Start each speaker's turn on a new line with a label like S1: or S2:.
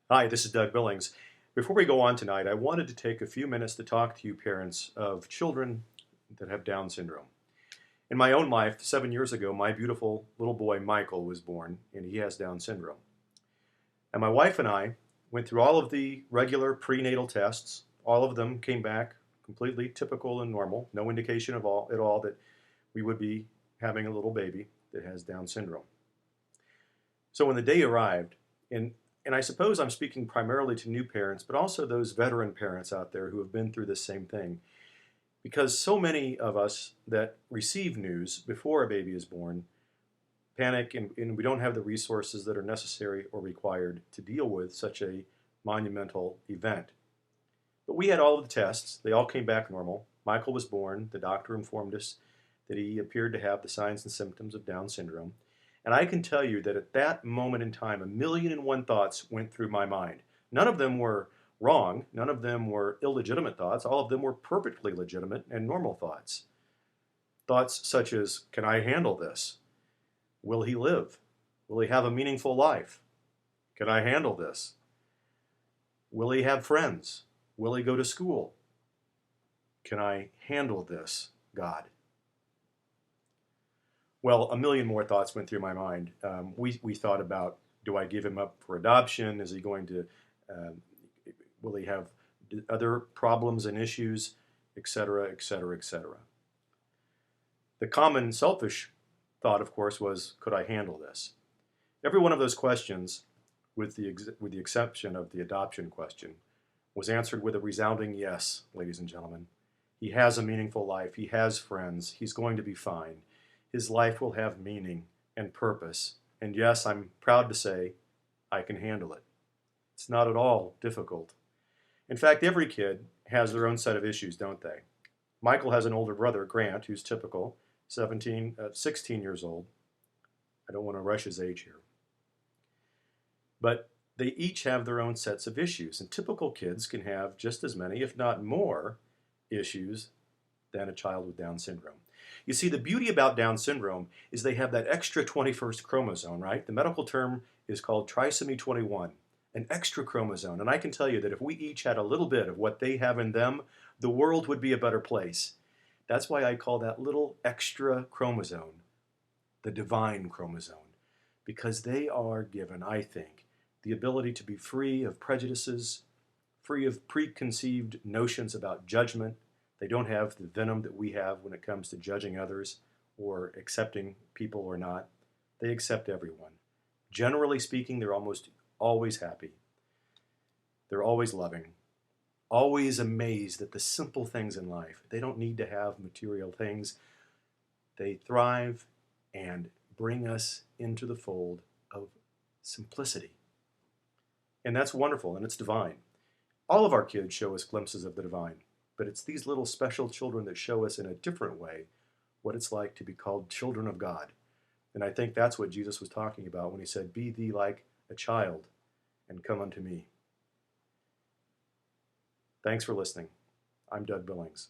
S1: Hi, this is Doug Billings. Before we go on tonight, I wanted to take a few minutes to talk to you parents of children that have Down syndrome. In my own life, 7 years ago, my beautiful little boy Michael was born, and he has Down syndrome. And my wife and I went through all of the regular prenatal tests. All of them came back completely typical and normal, no indication at all that we would be having a little baby that has Down syndrome. So when the day arrived, and I suppose I'm speaking primarily to new parents, but also those veteran parents out there who have been through this same thing. Because so many of us that receive news before a baby is born panic and we don't have the resources that are necessary or required to deal with such a monumental event. But we had all of the tests. They all came back normal. Michael was born. The doctor informed us that he appeared to have the signs and symptoms of Down syndrome. And I can tell you that at that moment in time, 1,000,001 thoughts went through my mind. None of them were wrong. None of them were illegitimate thoughts. All of them were perfectly legitimate and normal thoughts. Thoughts such as, can I handle this? Will he live? Will he have a meaningful life? Can I handle this? Will he have friends? Will he go to school? Can I handle this, God? Well, 1,000,000 more thoughts went through my mind. We thought about, do I give him up for adoption? Is he going to, will he have other problems and issues, etc., etc., etc. The common selfish thought, of course, was, could I handle this? Every one of those questions, with the exception of the adoption question, was answered with a resounding yes, ladies and gentlemen. He has a meaningful life. He has friends. He's going to be fine. His life will have meaning and purpose. And yes, I'm proud to say I can handle it. It's not at all difficult. In fact, every kid has their own set of issues, don't they? Michael has an older brother, Grant, who's typical, 16 years old. I don't want to rush his age here. But they each have their own sets of issues, and typical kids can have just as many, if not more, issues than a child with Down syndrome. You see, the beauty about Down syndrome is they have that extra 21st chromosome, right? The medical term is called trisomy 21, an extra chromosome. And I can tell you that if we each had a little bit of what they have in them, the world would be a better place. That's why I call that little extra chromosome the Divine Chromosome, because they are given, I think, the ability to be free of prejudices, free of preconceived notions about judgment. They don't have the venom that we have when it comes to judging others or accepting people or not. They accept everyone. Generally speaking, they're almost always happy. They're always loving, always amazed at the simple things in life. They don't need to have material things. They thrive and bring us into the fold of simplicity. And that's wonderful, and it's divine. All of our kids show us glimpses of the divine. But it's these little special children that show us in a different way what it's like to be called children of God. And I think that's what Jesus was talking about when he said, be thee like a child and come unto me. Thanks for listening. I'm Doug Billings.